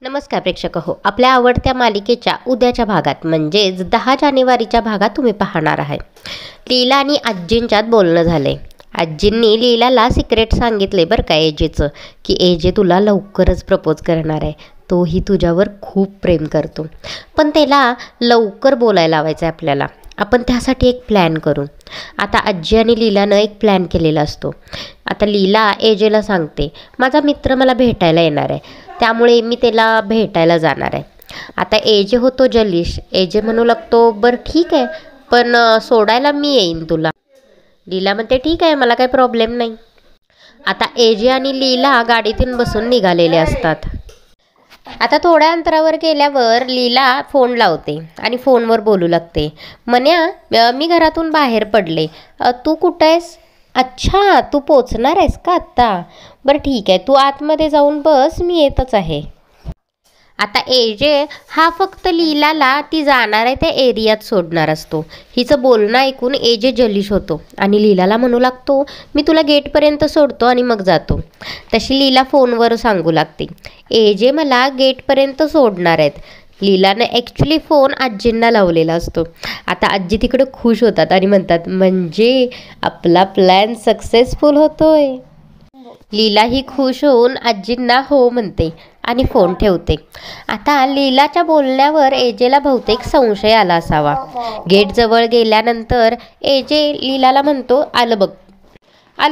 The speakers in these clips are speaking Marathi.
नमस्कार प्रेक्षक हो, आपल्या आवडत्या मालिकेच्या उद्याच्या भागात म्हणजेच 10 जानेवारीच्या भागात तुम्ही पाहणार आहे. लीला आणि आजींच्यात बोलणं झाले. आजींनी लीलाला सिक्रेट सांगितले बरं का एजेचं, की एजे तुला लवकरच प्रपोज करणार आहे. तोही तुझ्यावर खूप प्रेम करतो, पण त्याला लवकर बोलायला लावायचं आहे आपल्याला. आपण त्यासाठी एक प्लॅन करू. आता आजी आणि लीलानं एक प्लॅन केलेला असतो. आता लीला एजेला सांगते, माझा मित्र मला भेटायला येणार आहे, त्यामुळे मी त्याला भेटायला जाणार आहे. आता एजे होतो जलिश. एजे म्हणू लागतो, बरं ठीक आहे, पण सोडायला मी येईन तुला. लीला म्हणते, ठीक आहे, मला काही प्रॉब्लेम नाही. आता एजे आणि लीला गाडीतून बसून निघालेले असतात. आता थोड्या अंतरावर गेल्यावर लीला फोन लावते आणि फोनवर बोलू लागते. मन्या, मी घरातून बाहेर पडले, तू कुठं आहेस? अच्छा, तू पोचणार आहेस का आत्ता? बरं ठीक आहे, तू आतमध्ये जाऊन बस, मी येतच आहे. आता एजे हा फक्त लीलाला ती जाणार आहे त्या एरियात सोडणार असतो. हिचं बोलणं ऐकून एजे जलिश होतो आणि लीलाला म्हणू लागतो, मी तुला गेटपर्यंत सोडतो आणि मग जातो. तशी लीला फोनवर सांगू लागते, एजे मला गेटपर्यंत सोडणार आहेत. लीलानं ॲक्च्युली फोन आजींना लावलेला असतो. आता आजी तिकडे खुश होतात आणि म्हणतात, म्हणजे आपला प्लॅन सक्सेसफुल होतोय. लीला ही खुश होऊन आजींना हो म्हणते आणि फोन ठेवते. आता लीलाच्या बोलण्यावर एजेला बहुतेक संशय आला असावा. गेटजवळ गेल्यानंतर एजे लीलाला म्हणतो, आलं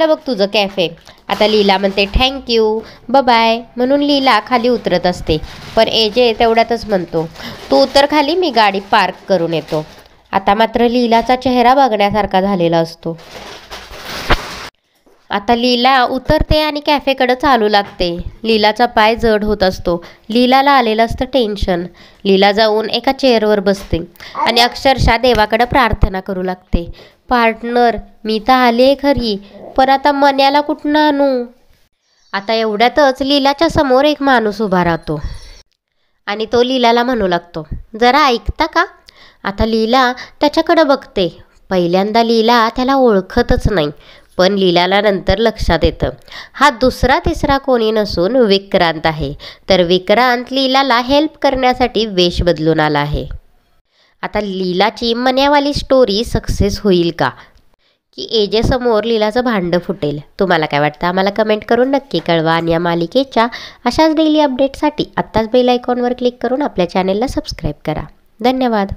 बघ तुझं कॅफे. आता लीला म्हणते, थँक्यू, बाय म्हणून लीला खाली उतरत असते. पण एजे तेवढ्यातच म्हणतो, तू उतर खाली, मी गाडी पार्क करून येतो. आता मात्र लीलाचा चेहरा बघण्यासारखा झालेला असतो. आता लीला उतरते आणि कॅफेकडे चालू लागते. लीलाचा पाय जड होत असतो. लीलाला आलेलं असतं टेन्शन. लीला जाऊन एका चेअरवर बसते आणि अक्षरशः देवाकडे प्रार्थना करू लागते, पार्टनर, मी तर आले खरी, पण आता मन्याला कुठनं आणू? आता एवढ्यातच लीलाच्या समोर एक माणूस उभा राहतो आणि तो लीलाला म्हणू लागतो, जरा ऐकता का? आता लीला त्याच्याकडे बघते. पहिल्यांदा लीला त्याला ओळखतच नाही, पण लीलाला नंतर लक्षात येतं, हा दुसरा तिसरा कोणी नसून विक्रांत आहे. तर विक्रांत लीलाला हेल्प करण्यासाठी वेश बदलून आला आहे. आता लीलाची मन्यावाली स्टोरी सक्सेस होईल का, की एजेसमोर लीलाचं भांडं फुटेल? तुम्हाला काय वाटतं? आम्हाला कमेंट करून नक्की कळवा. आणि या मालिकेच्या अशाच डेली अपडेटसाठी आत्ताच बेल आयकॉनवर क्लिक करून आपल्या चॅनेलला सबस्क्राईब करा. धन्यवाद.